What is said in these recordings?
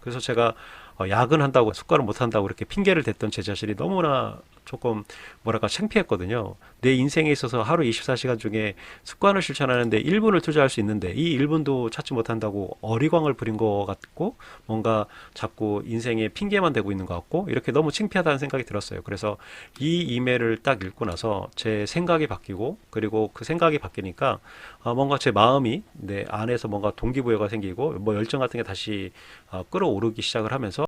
그래서 제가 야근한다고 습관을 못한다고 이렇게 핑계를 댔던 제 자신이 너무나 조금 뭐랄까 창피했거든요. 내 인생에 있어서 하루 24시간 중에 습관을 실천하는데 1분을 투자할 수 있는데 이 1분도 찾지 못한다고 어리광을 부린 것 같고 뭔가 자꾸 인생에 핑계만 대고 있는 것 같고 이렇게 너무 창피하다는 생각이 들었어요. 그래서 이 이메일을 딱 읽고 나서 제 생각이 바뀌고 그리고 그 생각이 바뀌니까 뭔가 제 마음이 내 안에서 뭔가 동기부여가 생기고 뭐 열정 같은 게 다시 끌어오르기 시작을 하면서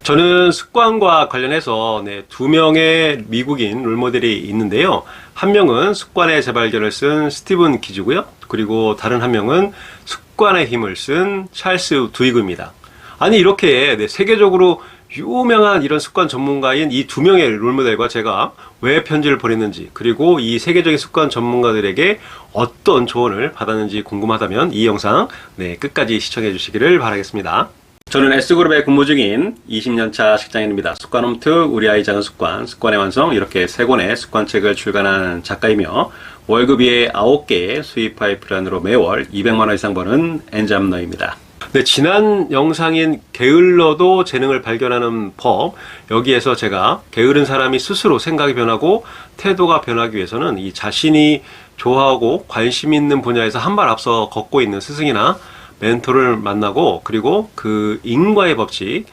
저는 습관과 관련해서 두 명의 미국인 롤모델이 있는데요. 한 명은 습관의 재발견을 쓴 스티븐 기즈고요. 그리고 다른 한 명은 습관의 힘을 쓴 찰스 두이그입니다. 아니 이렇게 세계적으로 유명한 이런 습관 전문가인 이 두 명의 롤모델과 제가 왜 편지를 보냈는지 그리고 이 세계적인 습관 전문가들에게 어떤 조언을 받았는지 궁금하다면 이 영상 끝까지 시청해 주시기를 바라겠습니다. 저는 S그룹에 근무 중인 20년차 직장인입니다. 습관 홈트, 우리 아이 작은 습관, 습관의 완성 이렇게 3권의 습관책을 출간한 작가이며 월급이 9개의 수입 파이프라인으로 매월 200만 원 이상 버는 엔잡러입니다. 지난 영상인 게을러도 재능을 발견하는 법, 여기에서 제가 게으른 사람이 스스로 생각이 변하고 태도가 변하기 위해서는 이 자신이 좋아하고 관심 있는 분야에서 한 발 앞서 걷고 있는 스승이나 멘토를 만나고 그리고 그 인과의 법칙,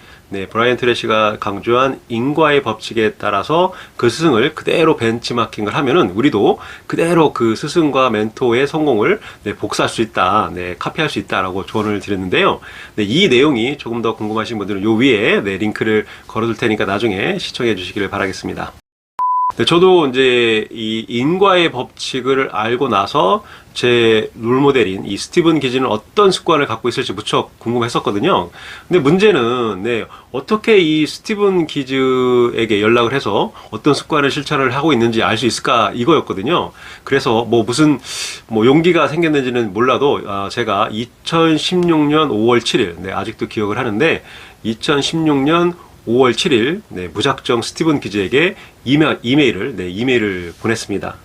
브라이언 트레시가 강조한 인과의 법칙에 따라서 그 스승을 그대로 벤치마킹을 하면은 우리도 그대로 그 스승과 멘토의 성공을 복사할 수 있다, 카피할 수 있다라고 조언을 드렸는데요. 이 내용이 조금 더 궁금하신 분들은 요 위에 링크를 걸어둘 테니까 나중에 시청해 주시기를 바라겠습니다. 저도 이제 이 인과의 법칙을 알고 나서 제 롤모델인 이 스티븐 기즈는 어떤 습관을 갖고 있을지 무척 궁금했었거든요. 근데 문제는 어떻게 이 스티븐 기즈에게 연락을 해서 어떤 습관을 실천을 하고 있는지 알 수 있을까 이거였거든요. 그래서 무슨 용기가 생겼는지는 몰라도 제가 2016년 5월 7일 아직도 기억을 하는데 2016년 5월 7일 무작정 스티븐 기즈에게 이메일을 보냈습니다.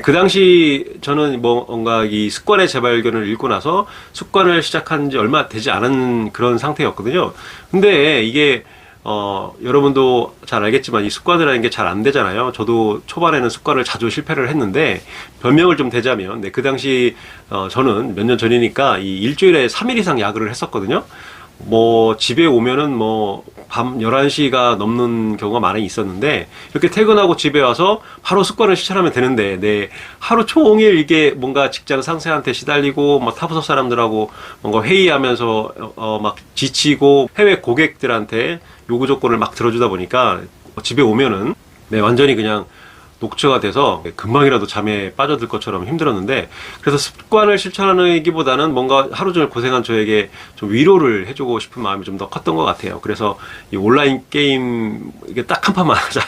그 당시 저는 뭔가 이 습관의 재발견을 읽고 나서 습관을 시작한 지 얼마 되지 않은 그런 상태였거든요. 근데 이게 여러분도 잘 알겠지만 이 습관이라는 게 잘 안 되잖아요. 저도 초반에는 습관을 자주 실패를 했는데 변명을 좀 대자면 그 당시 저는 몇 년 전이니까 이 일주일에 3일 이상 야근을 했었거든요. 집에 오면은 밤 11시가 넘는 경우가 많이 있었는데 이렇게 퇴근하고 집에 와서 바로 습관을 실천하면 되는데 하루 종일 이게 뭔가 직장 상사한테 시달리고 타부서 사람들하고 뭔가 회의하면서 막 지치고 해외 고객들한테 요구 조건을 막 들어주다 보니까 집에 오면은 완전히 그냥 녹초가 돼서 금방이라도 잠에 빠져들 것처럼 힘들었는데 그래서 습관을 실천하기보다는 뭔가 하루 종일 고생한 저에게 좀 위로를 해주고 싶은 마음이 좀 더 컸던 것 같아요. 그래서 이 온라인 게임 이게 딱 한 판만 하자.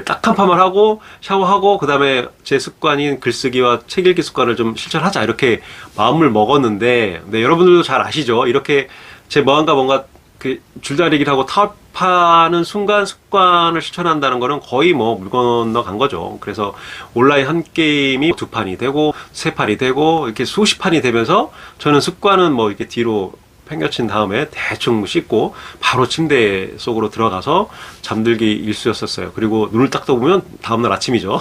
딱 한 판만 하고 샤워하고 그 다음에 제 습관인 글쓰기와 책 읽기 습관을 좀 실천하자 이렇게 마음을 먹었는데 여러분들도 잘 아시죠? 이렇게 제 마음과 뭔가 줄다리기를 하고 타협하는 순간 습관을 실천한다는 거는 거의 물 건너간 거죠. 그래서 온라인 한 게임이 2판이 되고 3판이 되고 이렇게 수십 판이 되면서 저는 습관은 이렇게 뒤로 팽겨친 다음에 대충 씻고 바로 침대 속으로 들어가서 잠들기 일쑤였었어요. 그리고 눈을 딱 떠보면 다음날 아침이죠.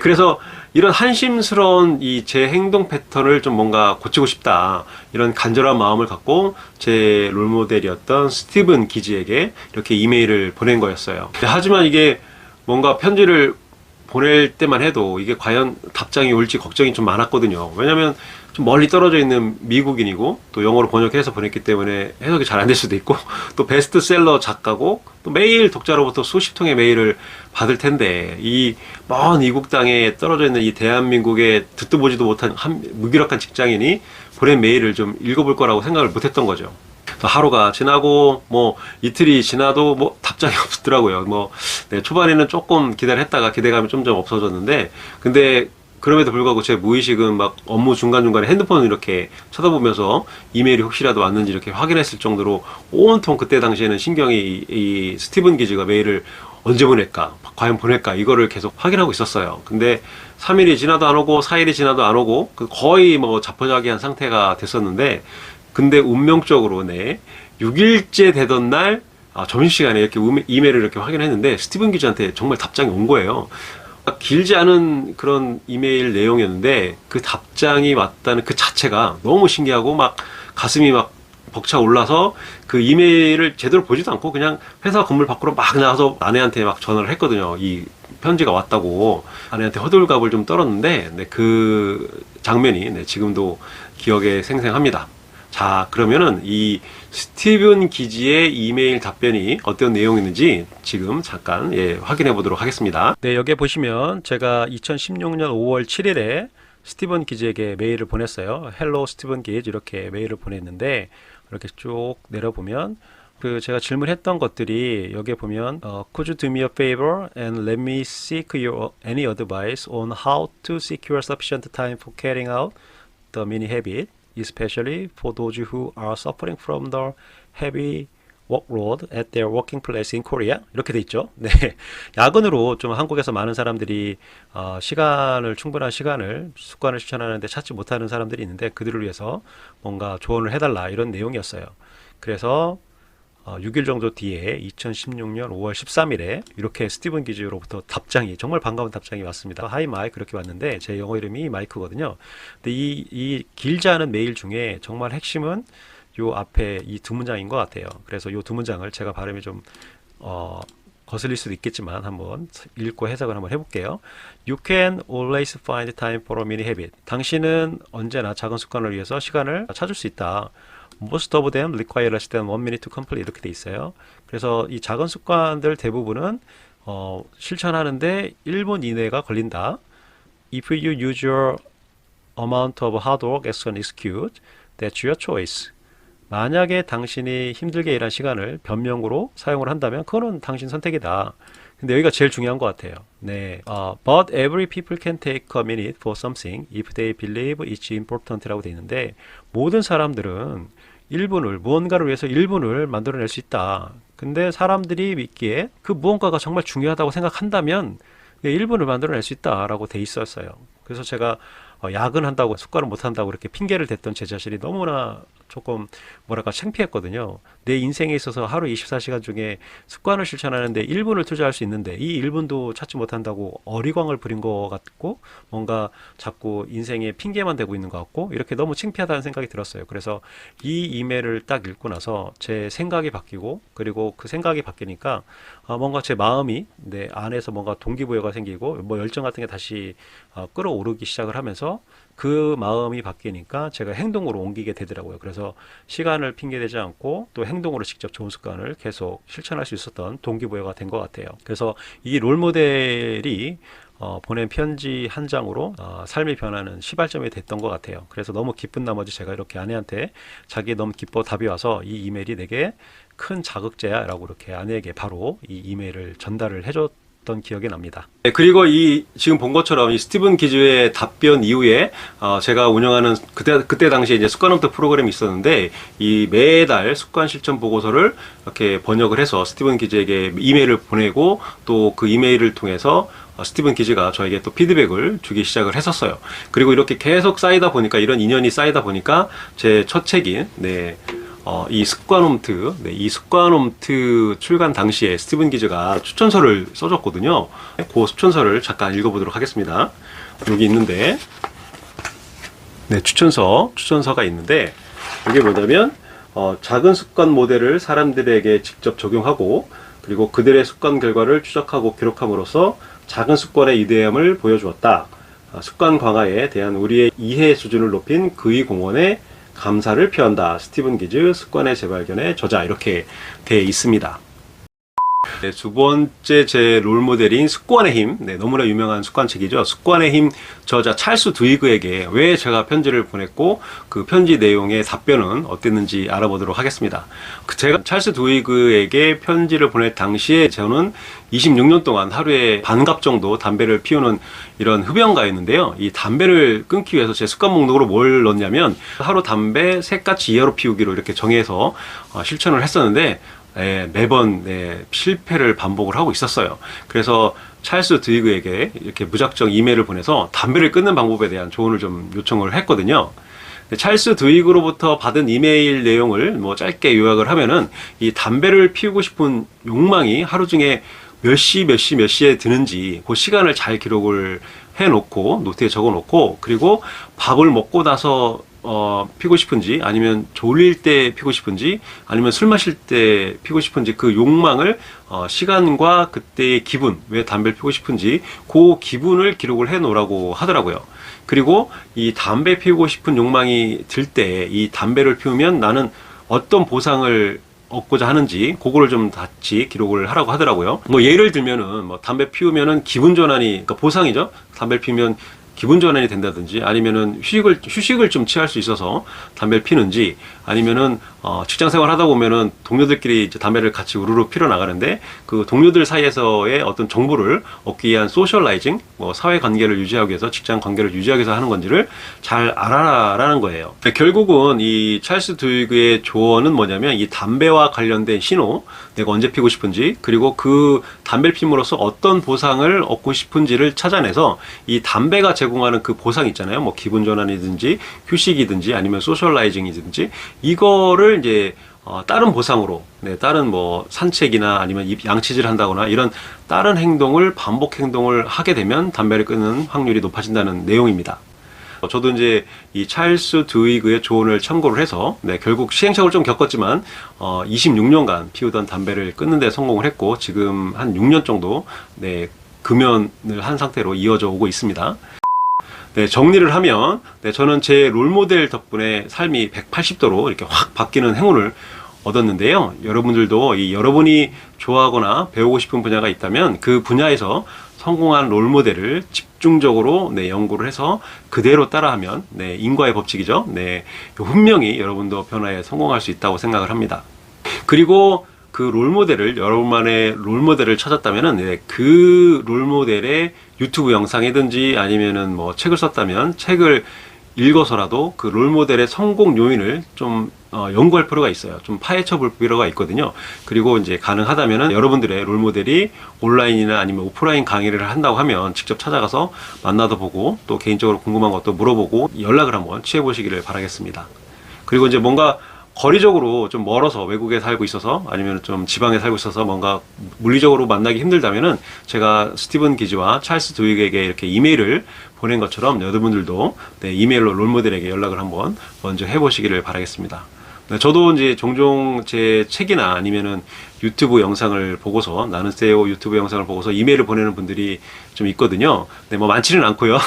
그래서 이런 한심스러운 제 행동 패턴을 좀 뭔가 고치고 싶다. 이런 간절한 마음을 갖고 제 롤모델이었던 스티븐 기즈에게 이렇게 이메일을 보낸 거였어요. 하지만 이게 뭔가 편지를 보낼 때만 해도 이게 과연 답장이 올지 걱정이 좀 많았거든요. 왜냐면 좀 멀리 떨어져 있는 미국인이고 또 영어로 번역해서 보냈기 때문에 해석이 잘 안 될 수도 있고 또 베스트셀러 작가고 또 매일 독자로부터 수십 통의 메일을 받을 텐데 이 먼 이국 땅에 떨어져 있는 이 대한민국에 듣도 보지도 못한 한 무기력한 직장인이 보낸 메일을 좀 읽어볼 거라고 생각을 못했던 거죠. 하루가 지나고 이틀이 지나도 답장이 없더라고요. 초반에는 조금 기다렸다가 기대감이 좀 없어졌는데 근데 그럼에도 불구하고 제 무의식은 업무 중간중간에 핸드폰을 이렇게 쳐다보면서 이메일이 혹시라도 왔는지 이렇게 확인했을 정도로 온통 그때 당시에는 신경이 이 스티븐 기즈가 메일을 언제 보낼까, 과연 보낼까 이거를 계속 확인하고 있었어요. 근데 3일이 지나도 안 오고 4일이 지나도 안 오고 거의 자포자기한 상태가 됐었는데 근데 운명적으로 6일째 되던 날 점심시간에 이렇게 이메일을 이렇게 확인했는데 스티븐 기자한테 정말 답장이 온 거예요. 길지 않은 그런 이메일 내용이었는데 그 답장이 왔다는 그 자체가 너무 신기하고 막 가슴이 막 벅차 올라서 그 이메일을 제대로 보지도 않고 그냥 회사 건물 밖으로 막 나가서 아내한테 막 전화를 했거든요. 이 편지가 왔다고 아내한테 호들갑을 좀 떨었는데 네, 그 장면이 네, 지금도 기억에 생생합니다. 자, 그러면은 이 스티븐 기지의 이메일 답변이 어떤 내용이었는지 지금 잠깐 확인해 보도록 하겠습니다. 네, 여기에 보시면 제가 2016년 5월 7일에 스티븐 기지에게 메일을 보냈어요. 헬로 스티븐 기지 이렇게 메일을 보냈는데 이렇게 쭉 내려보면 그 제가 질문했던 것들이 여기에 보면 Could you do me a favor and let me seek your any advice on how to secure sufficient time for carrying out the mini habit, especially for those who are suffering from the heavy workload at their working place in Korea. 이렇게 돼 있죠. 네, 야근으로 좀 한국에서 많은 사람들이 충분한 시간을 습관을 실천하는데 찾지 못하는 사람들이 있는데 그들을 위해서 뭔가 조언을 해달라 이런 내용이었어요. 그래서 6일 정도 뒤에 2016년 5월 13일에 이렇게 스티븐 기즈로부터 답장이 정말 반가운 답장이 왔습니다. 하이 마이크 그렇게 왔는데 제 영어 이름이 마이크거든요. 근데 이 길지 않은 메일 중에 정말 핵심은 요 앞에 이 두 문장인 것 같아요. 그래서 요 두 문장을 제가 발음이 좀 거슬릴 수도 있겠지만 한번 읽고 해석을 한번 해볼게요. You can always find time for a mini habit. 당신은 언제나 작은 습관을 위해서 시간을 찾을 수 있다. Most of them require less than 1 minute to complete. 이렇게 돼 있어요. 그래서 이 작은 습관들 대부분은 실천하는데 1분 이내가 걸린다. If you use your amount of hard work as an excuse, that's your choice. 만약에 당신이 힘들게 일한 시간을 변명으로 사용을 한다면 그거는 당신 선택이다. 근데 여기가 제일 중요한 것 같아요. 네, but every people can take a minute for something if they believe it's important라고 돼 있는데 모든 사람들은 1분을 무언가를 위해서 1분을 만들어낼 수 있다. 근데 사람들이 믿기에 그 무언가가 정말 중요하다고 생각한다면 1분을 만들어낼 수 있다라고 돼 있었어요. 그래서 제가 야근한다고 습관을 못한다고 이렇게 핑계를 댔던 제 자신이 너무나 조금 뭐랄까 창피했거든요. 내 인생에 있어서 하루 24시간 중에 습관을 실천하는데 1분을 투자할 수 있는데 이 1분도 찾지 못한다고 어리광을 부린 것 같고 뭔가 자꾸 인생에 핑계만 대고 있는 것 같고 이렇게 너무 창피하다는 생각이 들었어요. 그래서 이 이메일을 딱 읽고 나서 제 생각이 바뀌고 그리고 그 생각이 바뀌니까 뭔가 제 마음이 내 안에서 뭔가 동기부여가 생기고 뭐 열정 같은 게 다시 끌어오르기 시작을 하면서 그 마음이 바뀌니까 제가 행동으로 옮기게 되더라고요. 그래서 시간을 핑계대지 않고 또 행동으로 직접 좋은 습관을 계속 실천할 수 있었던 동기부여가 된 것 같아요. 그래서 이 롤모델이 보낸 편지 한 장으로 삶의 변화는 시발점이 됐던 것 같아요. 그래서 너무 기쁜 나머지 제가 이렇게 아내한테 자기 너무 기뻐 답이 와서 이 이메일이 내게 큰 자극제야 라고 이렇게 아내에게 바로 이 이메일을 전달을 해줬던 기억이 납니다. 네, 그리고 지금 본 것처럼 이 스티븐 기즈의 답변 이후에 제가 운영하는 그때 당시에 이제 습관홈트 프로그램이 있었는데 이 매달 습관 실천 보고서를 이렇게 번역을 해서 스티븐 기즈에게 이메일을 보내고 또 그 이메일을 통해서 스티븐 기즈가 저에게 또 피드백을 주기 시작을 했었어요. 그리고 이렇게 계속 쌓이다 보니까 이런 인연이 쌓이다 보니까 제 첫 책인 이 습관홈트 출간 당시에 스티븐 기즈가 추천서를 써줬거든요. 그 추천서를 잠깐 읽어보도록 하겠습니다. 여기 있는데, 네, 추천서가 있는데, 이게 뭐냐면, 작은 습관 모델을 사람들에게 직접 적용하고, 그리고 그들의 습관 결과를 추적하고 기록함으로써 작은 습관의 위대함을 보여주었다. 습관 강화에 대한 우리의 이해 수준을 높인 그의 공헌에 감사를 표한다. 스티븐 기즈 습관의 재발견의 저자 이렇게 되어 있습니다. 네, 두 번째 제 롤모델인 습관의 힘, 네, 너무나 유명한 습관책이죠. 습관의 힘 저자 찰스 두이그에게 왜 제가 편지를 보냈고 그 편지 내용의 답변은 어땠는지 알아보도록 하겠습니다. 제가 찰스 두이그에게 편지를 보낼 당시에 저는 26년 동안 하루에 반갑 정도 담배를 피우는 이런 흡연가였는데요. 이 담배를 끊기 위해서 제 습관 목록으로 뭘 넣냐면 하루 담배 3까치 이하로 피우기로 이렇게 정해서 실천을 했었는데 매번 실패를 반복을 하고 있었어요. 그래서 찰스 드위그에게 이렇게 무작정 이메일을 보내서 담배를 끊는 방법에 대한 조언을 좀 요청을 했거든요. 찰스 드윅으로부터 받은 이메일 내용을 뭐 짧게 요약을 하면은 이 담배를 피우고 싶은 욕망이 하루 중에 몇 시에 드는지 그 시간을 잘 기록을 해놓고 노트에 적어놓고, 그리고 밥을 먹고 나서 피고 싶은지, 아니면 졸릴 때 피고 싶은지, 아니면 술 마실 때 피고 싶은지, 그 욕망을 시간과 그때의 기분, 왜 담배를 피우고 싶은지 그 기분을 기록을 해 놓으라고 하더라고요. 그리고 이 담배 피우고 싶은 욕망이 들 때 이 담배를 피우면 나는 어떤 보상을 얻고자 하는지 그거를 좀 같이 기록을 하라고 하더라고요. 뭐 예를 들면은 뭐 담배 피우면은 기분 전환이, 그러니까 보상이죠. 담배를 피우면 기분 전환이 된다든지, 아니면은 휴식을 좀 취할 수 있어서 담배를 피는지, 아니면은 직장 생활 하다 보면은 동료들끼리 이제 담배를 같이 우르르 피러 나가는데 그 동료들 사이에서의 어떤 정보를 얻기 위한 소셜라이징, 뭐 사회 관계를 유지하기 위해서, 직장 관계를 유지하기 위해서 하는 건지를 잘 알아라라는 거예요. 결국은 이 찰스 드윅의 조언은 뭐냐면, 이 담배와 관련된 신호, 내가 언제 피고 싶은지, 그리고 그 담배를 피움으로써 어떤 보상을 얻고 싶은지를 찾아내서 이 담배가 제공하는 그 보상 있잖아요. 뭐 기분 전환이든지 휴식이든지 아니면 소셜라이징이든지, 이거를 이제 다른 보상으로, 다른 뭐 산책이나 아니면 양치질 한다거나 이런 다른 행동을, 반복 행동을 하게 되면 담배를 끊는 확률이 높아진다는 내용입니다. 저도 이제 이 찰스 드윅의 조언을 참고를 해서 결국 시행착오를 좀 겪었지만 26년간 피우던 담배를 끊는 데 성공을 했고, 지금 한 6년 정도 금연을 한 상태로 이어져 오고 있습니다. 정리를 하면, 저는 제 롤모델 덕분에 삶이 180도로 이렇게 확 바뀌는 행운을 얻었는데요. 여러분들도 여러분이 좋아하거나 배우고 싶은 분야가 있다면 그 분야에서 성공한 롤모델을 집중적으로 연구를 해서 그대로 따라하면 인과의 법칙이죠. 분명히 여러분도 변화에 성공할 수 있다고 생각을 합니다. 그리고 그 롤모델을, 여러분만의 롤모델을 찾았다면은 그 롤모델의 유튜브 영상이든지 아니면은 뭐 책을 썼다면 책을 읽어서라도 그 롤모델의 성공 요인을 좀 연구할 필요가 있어요. 좀 파헤쳐 볼 필요가 있거든요. 그리고 이제 가능하다면은 여러분들의 롤모델이 온라인이나 아니면 오프라인 강의를 한다고 하면 직접 찾아가서 만나도 보고, 또 개인적으로 궁금한 것도 물어보고 연락을 한번 취해 보시기를 바라겠습니다. 그리고 이제 뭔가 거리적으로 좀 멀어서 외국에 살고 있어서, 아니면 좀 지방에 살고 있어서 뭔가 물리적으로 만나기 힘들다면은 제가 스티븐 기즈와 찰스 드윅에게 이렇게 이메일을 보낸 것처럼 여러분들도 이메일로 롤모델에게 연락을 한번 먼저 해보시기를 바라겠습니다. 저도 이제 종종 제 책이나 아니면은 유튜브 영상을 보고서, 나는 SEO 유튜브 영상을 보고서 이메일을 보내는 분들이 좀 있거든요. 뭐 많지는 않고요.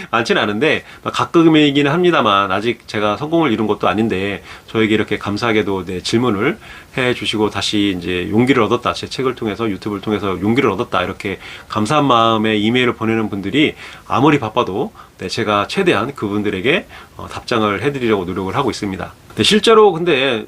많지는 않은데 가끔이기는 합니다만, 아직 제가 성공을 이룬 것도 아닌데 저에게 이렇게 감사하게도 질문을 해 주시고, 다시 이제 용기를 얻었다, 제 책을 통해서, 유튜브를 통해서 용기를 얻었다, 이렇게 감사한 마음에 이메일을 보내는 분들이 아무리 바빠도 제가 최대한 그분들에게 답장을 해드리려고 노력을 하고 있습니다. 실제로 근데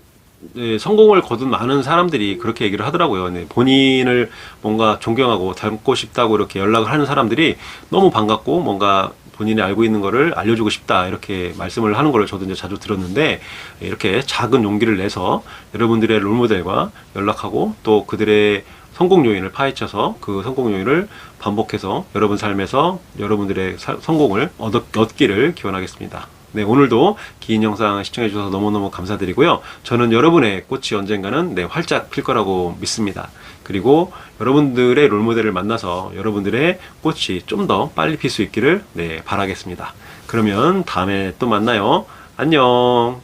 성공을 거둔 많은 사람들이 그렇게 얘기를 하더라고요. 본인을 뭔가 존경하고 닮고 싶다고 이렇게 연락을 하는 사람들이 너무 반갑고, 뭔가 본인이 알고 있는 거를 알려주고 싶다, 이렇게 말씀을 하는 걸 저도 이제 자주 들었는데, 이렇게 작은 용기를 내서 여러분들의 롤모델과 연락하고, 또 그들의 성공 요인을 파헤쳐서 그 성공 요인을 반복해서 여러분 삶에서 여러분들의 성공을 얻기를 기원하겠습니다. 오늘도 긴 영상 시청해 주셔서 너무너무 감사드리고요. 저는 여러분의 꽃이 언젠가는 활짝 필 거라고 믿습니다. 그리고 여러분들의 롤모델을 만나서 여러분들의 꽃이 좀 더 빨리 필 수 있기를 바라겠습니다. 그러면 다음에 또 만나요. 안녕.